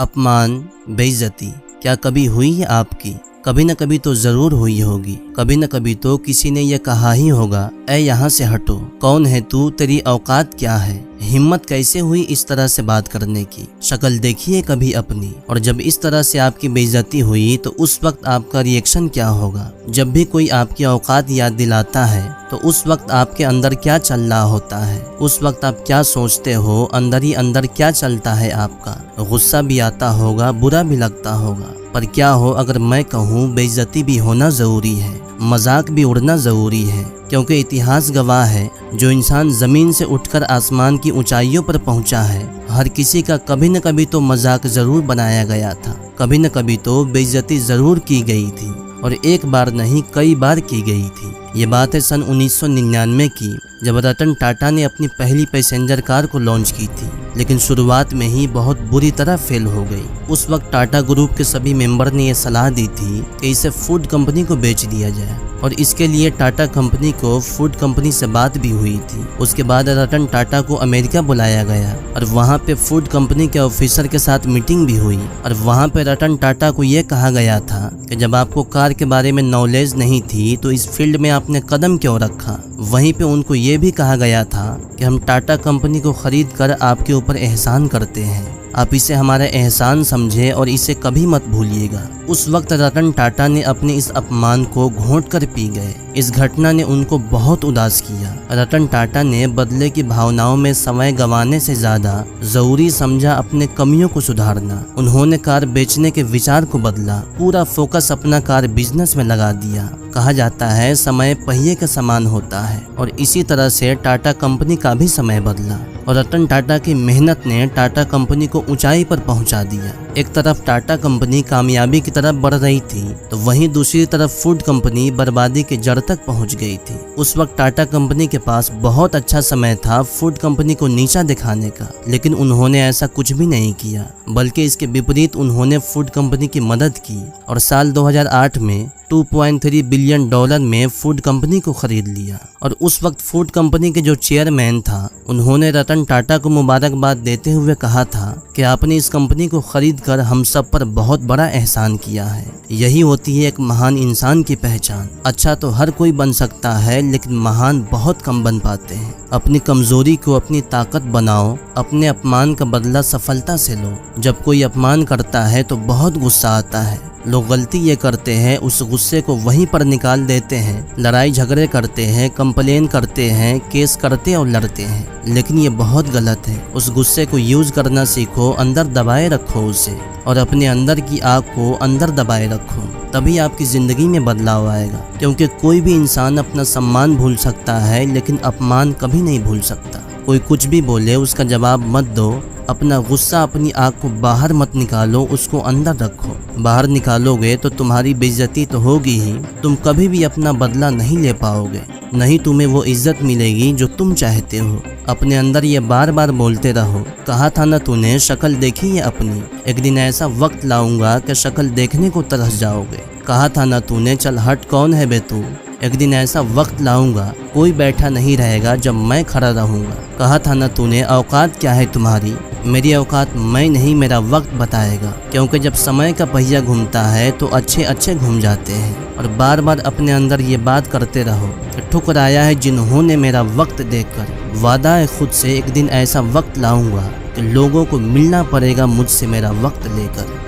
अपमान, बेइज्जती क्या कभी हुई है आपकी? कभी न कभी तो जरूर हुई होगी। कभी न कभी तो किसी ने यह कहा ही होगा, ऐ यहाँ से हटो, कौन है तू, तेरी औकात क्या है, हिम्मत कैसे हुई इस तरह से बात करने की, शक्ल देखिए कभी अपनी। और जब इस तरह से आपकी बेइज्जती हुई तो उस वक्त आपका रिएक्शन क्या होगा? जब भी कोई आपकी औकात याद दिलाता है तो उस वक्त आपके अंदर क्या चल रहा होता है? उस वक्त आप क्या सोचते हो? अंदर ही अंदर क्या चलता है आपका? गुस्सा भी आता होगा, बुरा भी लगता होगा। पर क्या हो अगर मैं कहूँ बेइज्जती भी होना जरूरी है, मजाक भी उड़ना जरूरी है, क्योंकि इतिहास गवाह है जो इंसान जमीन से उठकर आसमान की ऊंचाइयों पर पहुंचा है, हर किसी का कभी न कभी तो मजाक जरूर बनाया गया था, कभी न कभी तो बेइज्जती जरूर की गई थी, और एक बार नहीं कई बार की गई थी। ये बात है सन 1999 की, जब रतन टाटा ने अपनी पहली पैसेंजर कार को लॉन्च की थी, लेकिन शुरुआत में ही बहुत बुरी तरह फेल हो गई। उस वक्त टाटा ग्रुप के सभी मेंबर ने यह सलाह दी थी कि इसे फूड कंपनी को बेच दिया जाए, और इसके लिए टाटा कंपनी को फूड कंपनी से बात भी हुई थी। उसके बाद रतन टाटा को अमेरिका बुलाया गया और वहाँ पे फूड कंपनी के ऑफिसर के साथ मीटिंग भी हुई, और वहाँ पे रतन टाटा को ये कहा गया था कि जब आपको कार के बारे में नॉलेज नहीं थी तो इस फील्ड में आपने कदम क्यों रखा। वहीं पे उनको ये भी कहा गया था कि हम टाटा कंपनी को खरीद कर आपके ऊपर एहसान करते हैं, आप इसे हमारा एहसान समझे और इसे कभी मत भूलिएगा। उस वक्त रतन टाटा ने अपने इस अपमान को घोंट कर पी गए। इस घटना ने उनको बहुत उदास किया। रतन टाटा ने बदले की भावनाओं में समय गंवाने से ज्यादा जरूरी समझा अपने कमियों को सुधारना। उन्होंने कार बेचने के विचार को बदला, पूरा फोकस अपना कार बिजनेस में लगा दिया। कहा जाता है समय पहिए के समान होता है, और इसी तरह से टाटा कंपनी का भी समय बदला, और रतन टाटा की मेहनत ने टाटा कंपनी को ऊंचाई पर पहुंचा दिया। एक तरफ टाटा कंपनी कामयाबी की तरफ बढ़ रही थी तो वहीं दूसरी तरफ फूड कंपनी बर्बादी के जड़ तक पहुंच गई थी। उस वक्त टाटा कंपनी के पास बहुत अच्छा समय था फूड कंपनी को नीचा दिखाने का, लेकिन उन्होंने ऐसा कुछ भी नहीं किया, बल्कि इसके विपरीत उन्होंने फूड कंपनी की मदद की और साल 2008 में $2.3 बिलियन में फूड कंपनी को खरीद लिया। और उस वक्त फूड कंपनी के जो चेयरमैन था उन्होंने रतन टाटा को मुबारकबाद देते हुए कहा था कि आपने इस कंपनी को खरीद कर हम सब पर बहुत बड़ा एहसान किया है। यही होती है एक महान इंसान की पहचान। अच्छा तो हर कोई बन सकता है, लेकिन महान बहुत कम बन पाते हैं। अपनी कमजोरी को अपनी ताकत बनाओ, अपने अपमान का बदला सफलता से लो। जब कोई अपमान करता है तो बहुत गुस्सा आता है, लोग गलती ये करते हैं उस गुस्से को वहीं पर निकाल देते हैं, लड़ाई झगड़े करते हैं, कंप्लेन करते हैं, केस करते और लड़ते हैं, लेकिन ये बहुत गलत है। उस गुस्से को यूज करना सीखो, अंदर दबाए रखो उसे, और अपने अंदर की आग को अंदर दबाए रखो, तभी आपकी जिंदगी में बदलाव आएगा। क्योंकि कोई भी इंसान अपना सम्मान भूल सकता है, लेकिन अपमान कभी नहीं भूल सकता। कोई कुछ भी बोले उसका जवाब मत दो, अपना गुस्सा, अपनी आग को बाहर मत निकालो, उसको अंदर रखो। बाहर निकालोगे तो तुम्हारी बेइज्जती तो होगी ही, तुम कभी भी अपना बदला नहीं ले पाओगे, नहीं तुम्हें वो इज्जत मिलेगी जो तुम चाहते हो। अपने अंदर ये बार बार बोलते रहो, कहा था ना तूने शक्ल देखी है अपनी, एक दिन ऐसा वक्त लाऊंगा कि शक्ल देखने को तरस जाओगे। कहा था ना तूने चल हट, कौन है बे तू, एक दिन ऐसा वक्त लाऊंगा कोई बैठा नहीं रहेगा जब मैं खड़ा रहूंगा। कहा था ना तूने औकात क्या है तुम्हारी, मेरी औकात मैं नहीं मेरा वक्त बताएगा। क्योंकि जब समय का पहिया घूमता है तो अच्छे अच्छे घूम जाते हैं। और बार बार अपने अंदर ये बात करते रहो कि ठुकराया है जिन्होंने मेरा वक्त देखकर, वादा है खुद से एक दिन ऐसा वक्त लाऊंगा कि लोगों को मिलना पड़ेगा मुझसे मेरा वक्त लेकर।